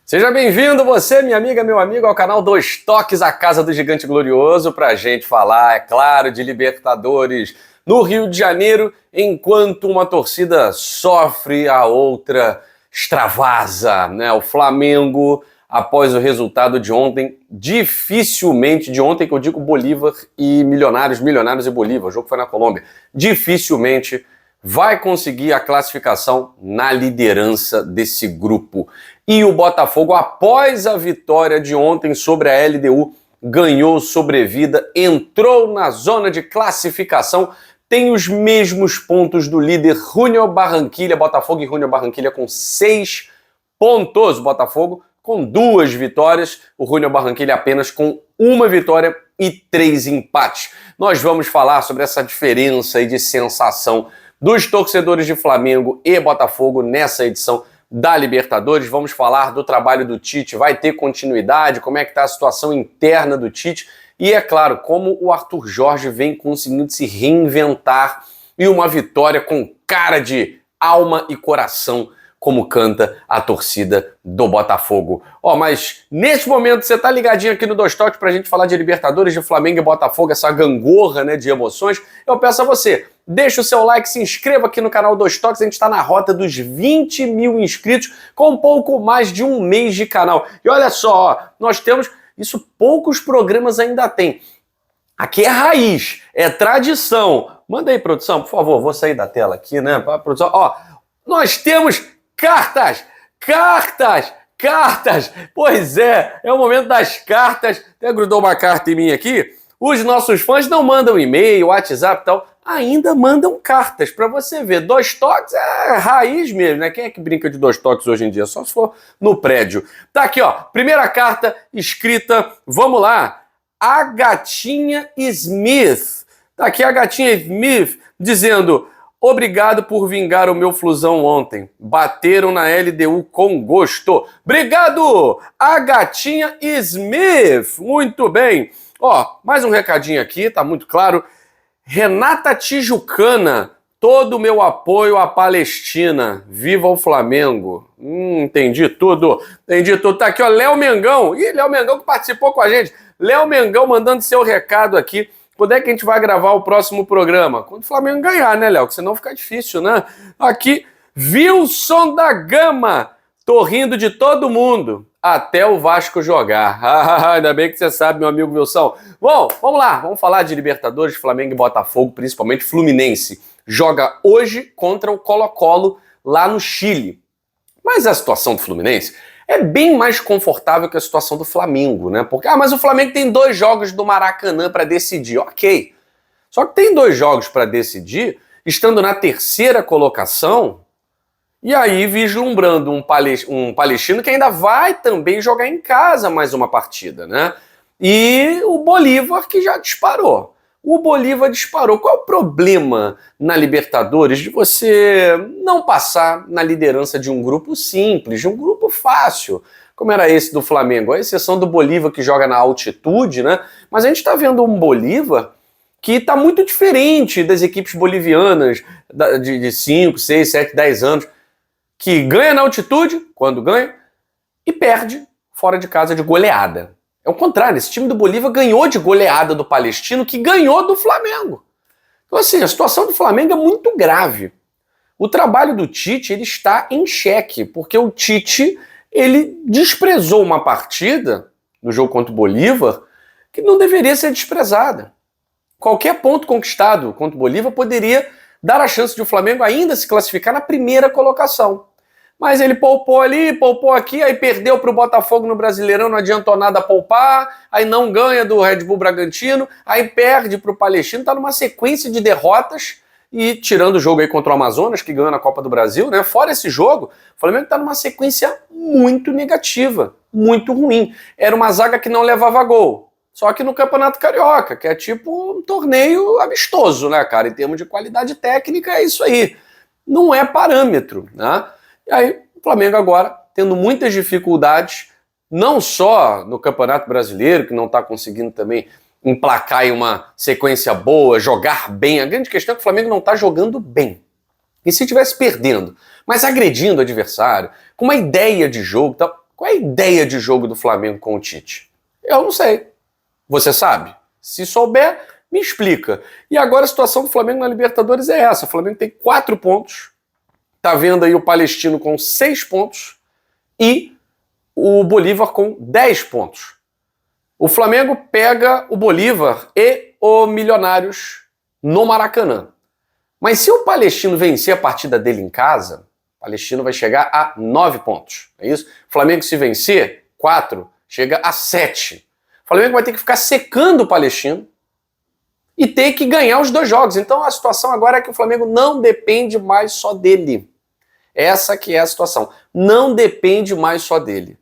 Seja bem-vindo, você, minha amiga, meu amigo, ao canal Dois Toques, a casa do gigante glorioso, pra gente falar, é claro, de Libertadores no Rio de Janeiro, enquanto uma torcida sofre, a outra extravasa, né? O Flamengo, após o resultado de ontem, dificilmente, de ontem que eu digo Bolívar e Milionários e Bolívar, o jogo foi na Colômbia, dificilmente vai conseguir a classificação na liderança desse grupo. E o Botafogo, após a vitória de ontem sobre a LDU, ganhou sobrevida, entrou na zona de classificação, tem os mesmos pontos do líder Junior Barranquilla, Botafogo e Junior Barranquilla com 6 pontos. Botafogo com 2 vitórias, o Junior Barranquilla apenas com 1 vitória e 3 empates. Nós vamos falar sobre essa diferença aí de sensação dos torcedores de Flamengo e Botafogo nessa edição da Libertadores. Vamos falar do trabalho do Tite, vai ter continuidade, como é que está a situação interna do Tite e, é claro, como o Arthur Jorge vem conseguindo se reinventar e uma vitória com cara de alma e coração, como canta a torcida do Botafogo. Mas nesse momento você tá ligadinho aqui no Dois Toques pra gente falar de Libertadores, de Flamengo e Botafogo, essa gangorra, né, de emoções. Eu peço a você, deixa o seu like, se inscreva aqui no canal Dois Toques, a gente tá na rota dos 20 mil inscritos, com um pouco mais de um mês de canal. E olha só, nós temos, isso poucos programas ainda tem. Aqui é raiz, é tradição. Manda aí, produção, por favor, vou sair da tela aqui, né, produção. Nós temos cartas! Pois é o momento das cartas. Até grudou uma carta em mim aqui. Os nossos fãs não mandam e-mail, WhatsApp e tal, ainda mandam cartas para você ver. Dois toques é raiz mesmo, né? Quem é que brinca de dois toques hoje em dia? Só se for no prédio. Tá aqui, ó. Primeira carta escrita, vamos lá. A Gatinha Smith. Tá aqui a Gatinha Smith dizendo: obrigado por vingar o meu Flusão ontem. Bateram na LDU com gosto. Obrigado, a Gatinha Smith. Muito bem. Mais um recadinho aqui, tá muito claro. Renata Tijucana, todo o meu apoio à Palestina. Viva o Flamengo. Entendi tudo. Tá aqui, ó, Léo Mengão. Léo Mengão que participou com a gente. Léo Mengão mandando seu recado aqui. Quando é que a gente vai gravar o próximo programa? Quando o Flamengo ganhar, né, Léo? Que senão fica difícil, né? Aqui, Wilson da Gama. Tô rindo de todo mundo, até o Vasco jogar. Ainda bem que você sabe, meu amigo Wilson. Bom, vamos lá. Vamos falar de Libertadores, Flamengo e Botafogo, principalmente Fluminense. Joga hoje contra o Colo-Colo lá no Chile. Mas a situação do Fluminense é bem mais confortável que a situação do Flamengo, né? Porque, mas o Flamengo tem 2 jogos do Maracanã para decidir, ok. Só que tem 2 jogos para decidir, estando na 3ª colocação, e aí vislumbrando um palestino que ainda vai também jogar em casa mais uma partida, né? E o Bolívar que já disparou. Qual é o problema na Libertadores de você não passar na liderança de um grupo simples, de um grupo fácil, como era esse do Flamengo? A exceção do Bolívar que joga na altitude, né? Mas a gente está vendo um Bolívar que está muito diferente das equipes bolivianas de 5, 6, 7, 10 anos, que ganha na altitude, quando ganha, e perde fora de casa de goleada. É o contrário, esse time do Bolívar ganhou de goleada do Palestino, que ganhou do Flamengo. Então, assim, a situação do Flamengo é muito grave. O trabalho do Tite, ele está em xeque, porque o Tite, ele desprezou uma partida, no jogo contra o Bolívar, que não deveria ser desprezada. Qualquer ponto conquistado contra o Bolívar poderia dar a chance de o Flamengo ainda se classificar na 1ª colocação. Mas ele poupou ali, poupou aqui, aí perdeu para o Botafogo no Brasileirão, não adiantou nada poupar, aí não ganha do Red Bull Bragantino, aí perde para o Palestino, está numa sequência de derrotas, e tirando o jogo aí contra o Amazonas, que ganhou na Copa do Brasil, né? Fora esse jogo, o Flamengo está numa sequência muito negativa, muito ruim. Era uma zaga que não levava gol, só que no Campeonato Carioca, que é tipo um torneio amistoso, né, cara? Em termos de qualidade técnica, é isso aí. Não é parâmetro, né? E aí, o Flamengo agora tendo muitas dificuldades, não só no Campeonato Brasileiro, que não está conseguindo também emplacar em uma sequência boa, jogar bem. A grande questão é que o Flamengo não está jogando bem. E se estivesse perdendo, mas agredindo o adversário, com uma ideia de jogo, tal, qual é a a ideia de jogo do Flamengo com o Tite? Eu não sei. Você sabe? Se souber, me explica. E agora a situação do Flamengo na Libertadores é essa. O Flamengo tem 4 pontos, tá vendo aí o Palestino com 6 pontos e o Bolívar com 10 pontos. O Flamengo pega o Bolívar e o Milionários no Maracanã. Mas se o Palestino vencer a partida dele em casa, o Palestino vai chegar a 9 pontos. É isso? O Flamengo, se vencer, 4, chega a 7. O Flamengo vai ter que ficar secando o Palestino e ter que ganhar os 2 jogos. Então a situação agora é que o Flamengo não depende mais só dele. Essa que é a situação. Não depende mais só dele.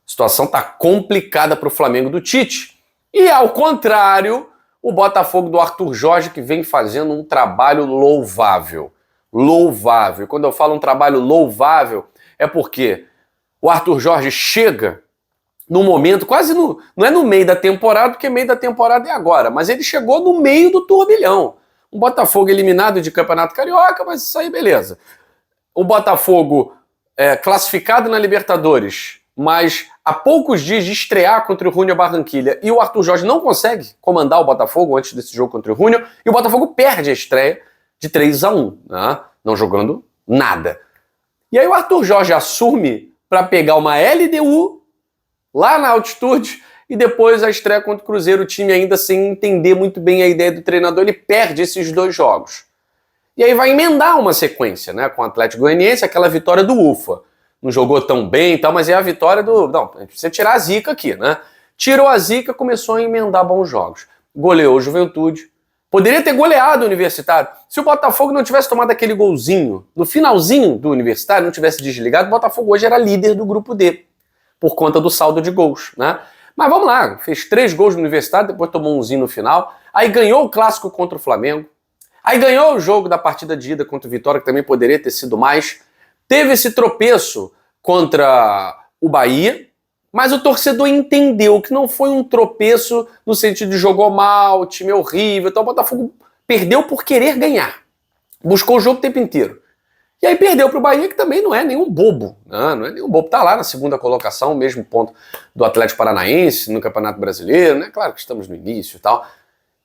A situação está complicada para o Flamengo do Tite. E ao contrário, o Botafogo do Arthur Jorge, que vem fazendo um trabalho louvável. Louvável. Quando eu falo um trabalho louvável, é porque o Arthur Jorge chega no momento, quase no... Não é no meio da temporada, porque meio da temporada é agora, mas ele chegou no meio do turbilhão. O Botafogo eliminado de Campeonato Carioca, mas isso aí beleza. O Botafogo classificado na Libertadores, mas há poucos dias de estrear contra o Júnior Barranquilla, e o Arthur Jorge não consegue comandar o Botafogo antes desse jogo contra o Júnior, e o Botafogo perde a estreia de 3-1, né? Não jogando nada. E aí o Arthur Jorge assume para pegar uma LDU lá na altitude e depois a estreia contra o Cruzeiro, o time ainda sem entender muito bem a ideia do treinador, ele perde esses 2 jogos. E aí vai emendar uma sequência, né, com o Atlético Goianiense, aquela vitória do Ufa. Não jogou tão bem e tal, mas é a vitória do... Não, a gente precisa tirar a zica aqui, né? Tirou a zica, começou a emendar bons jogos. Goleou o Juventude. Poderia ter goleado o Universitário. Se o Botafogo não tivesse tomado aquele golzinho no finalzinho do Universitário, não tivesse desligado, o Botafogo hoje era líder do grupo D, por conta do saldo de gols, né? Mas vamos lá, fez 3 gols no Universitário, depois tomou umzinho no final, aí ganhou o clássico contra o Flamengo, aí ganhou o jogo da partida de ida contra o Vitória, que também poderia ter sido mais. Teve esse tropeço contra o Bahia, mas o torcedor entendeu que não foi um tropeço no sentido de jogou mal, time é horrível, então o Botafogo perdeu por querer ganhar. Buscou o jogo o tempo inteiro. E aí perdeu para o Bahia, que também não é nenhum bobo. Não é nenhum bobo. Tá lá na 2ª colocação, mesmo ponto do Atlético Paranaense no Campeonato Brasileiro, né? Claro que estamos no início e tal.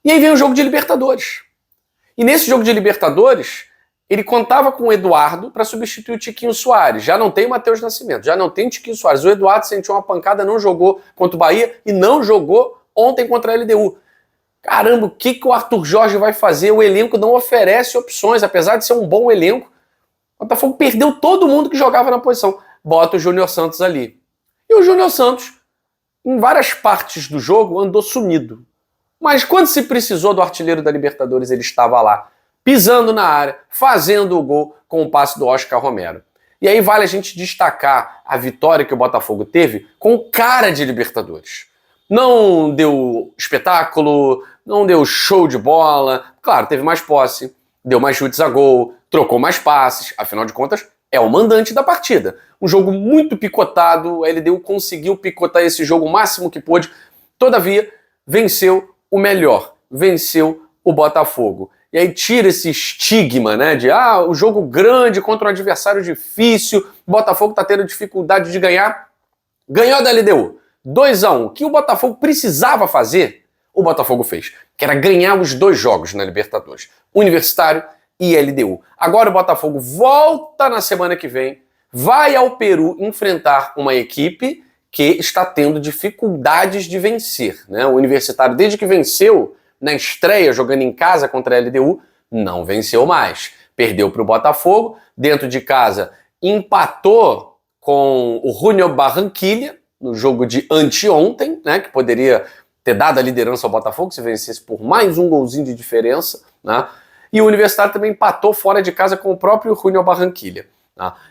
E aí vem o jogo de Libertadores. E nesse jogo de Libertadores, ele contava com o Eduardo para substituir o Tiquinho Soares. Já não tem o Matheus Nascimento, já não tem o Tiquinho Soares. O Eduardo sentiu uma pancada, não jogou contra o Bahia e não jogou ontem contra a LDU. Caramba, o que o Arthur Jorge vai fazer? O elenco não oferece opções, apesar de ser um bom elenco. O Botafogo perdeu todo mundo que jogava na posição. Bota o Júnior Santos ali. E o Júnior Santos, em várias partes do jogo, andou sumido. Mas quando se precisou do artilheiro da Libertadores, ele estava lá, pisando na área, fazendo o gol com o passe do Oscar Romero. E aí vale a gente destacar a vitória que o Botafogo teve com cara de Libertadores. Não deu espetáculo, não deu show de bola. Claro, teve mais posse, deu mais chutes a gol, trocou mais passes. Afinal de contas, é o mandante da partida. Um jogo muito picotado, a LDU conseguiu picotar esse jogo o máximo que pôde. Todavia, venceu o melhor, venceu o Botafogo. E aí tira esse estigma, né, de o jogo grande contra um adversário difícil, o Botafogo tá tendo dificuldade de ganhar. Ganhou da LDU, 2-1. O que o Botafogo precisava fazer, o Botafogo fez, que era ganhar os 2 jogos na Libertadores, Universitário e LDU. Agora o Botafogo volta na semana que vem, vai ao Peru enfrentar uma equipe que está tendo dificuldades de vencer, né? O Universitário, desde que venceu na estreia, jogando em casa contra a LDU, não venceu mais. Perdeu para o Botafogo, dentro de casa empatou com o Júnior Barranquilla, no jogo de anteontem, né? Que poderia ter dado a liderança ao Botafogo se vencesse por mais um golzinho de diferença, né? E o Universitário também empatou fora de casa com o próprio Júnior Barranquilla.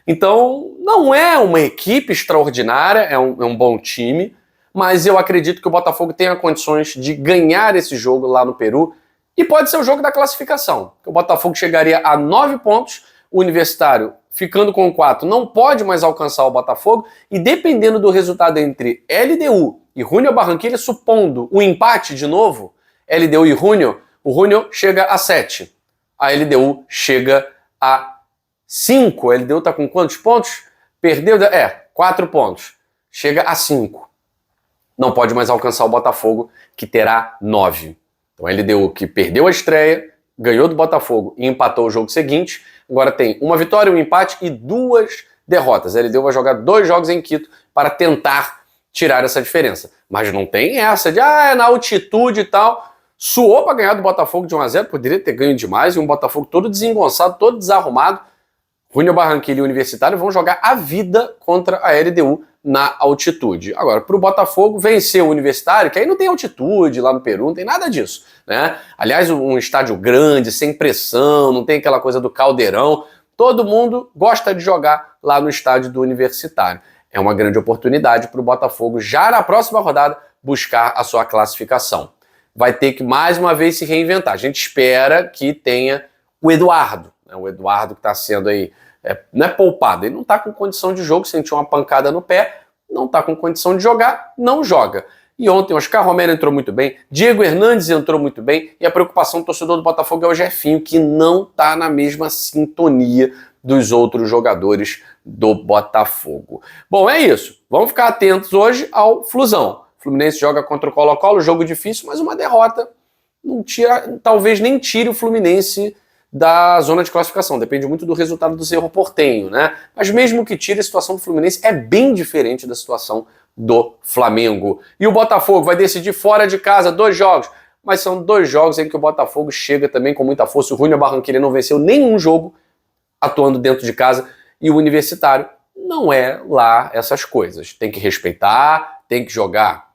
Então, não é uma equipe extraordinária, é um bom time, mas eu acredito que o Botafogo tenha condições de ganhar esse jogo lá no Peru, e pode ser o jogo da classificação. O Botafogo chegaria a 9 pontos, o Universitário, ficando com 4, não pode mais alcançar o Botafogo, e dependendo do resultado entre LDU e Júnior Barranquilla, supondo o empate de novo, LDU e Júnior, o Júnior chega a 7, a LDU chega a 5. A LDU tá com quantos pontos? Perdeu, 4 pontos. chega a 5. Não pode mais alcançar o Botafogo, que terá 9. Então a LDU, que perdeu a estreia, ganhou do Botafogo e empatou o jogo seguinte, agora tem uma vitória, um empate e 2 derrotas. A LDU vai jogar 2 jogos em Quito para tentar tirar essa diferença. Mas não tem essa de, é na altitude e tal. Suou para ganhar do Botafogo de 1-0, poderia ter ganho demais, e um Botafogo todo desengonçado, todo desarrumado. Júnior Barranquilla e Universitário vão jogar a vida contra a LDU na altitude. Agora, para o Botafogo vencer o Universitário, que aí não tem altitude lá no Peru, não tem nada disso, né? Aliás, um estádio grande, sem pressão, não tem aquela coisa do caldeirão. Todo mundo gosta de jogar lá no estádio do Universitário. É uma grande oportunidade para o Botafogo, já na próxima rodada, buscar a sua classificação. Vai ter que, mais uma vez, se reinventar. A gente espera que tenha o Eduardo, né? O Eduardo que está sendo aí, não é poupado, ele não está com condição de jogo, sentiu uma pancada no pé, não está com condição de jogar, não joga. E ontem o Oscar Romero entrou muito bem, Diego Hernandes entrou muito bem, e a preocupação do torcedor do Botafogo é o Jefinho, que não está na mesma sintonia dos outros jogadores do Botafogo. Bom, é isso. Vamos ficar atentos hoje ao Flusão. O Fluminense joga contra o Colo-Colo, jogo difícil, mas uma derrota não tira, talvez nem tire o Fluminense da zona de classificação. Depende muito do resultado do Cerro Porteño, né? Mas mesmo que tire, a situação do Fluminense é bem diferente da situação do Flamengo. E o Botafogo vai decidir fora de casa 2 jogos, mas são 2 jogos em que o Botafogo chega também com muita força. O Júnior Barranquilla não venceu nenhum jogo atuando dentro de casa, e o Universitário não é lá essas coisas. Tem que respeitar, tem que jogar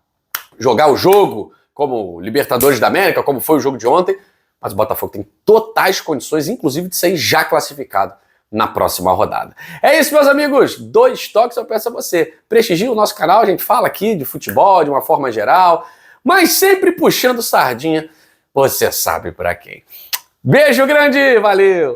o jogo como Libertadores da América, como foi o jogo de ontem, mas o Botafogo tem totais condições, inclusive, de sair já classificado na próxima rodada. É isso, meus amigos. 2 toques eu peço a você. Prestigie o nosso canal, a gente fala aqui de futebol, de uma forma geral, mas sempre puxando sardinha, você sabe pra quem. Beijo grande, valeu!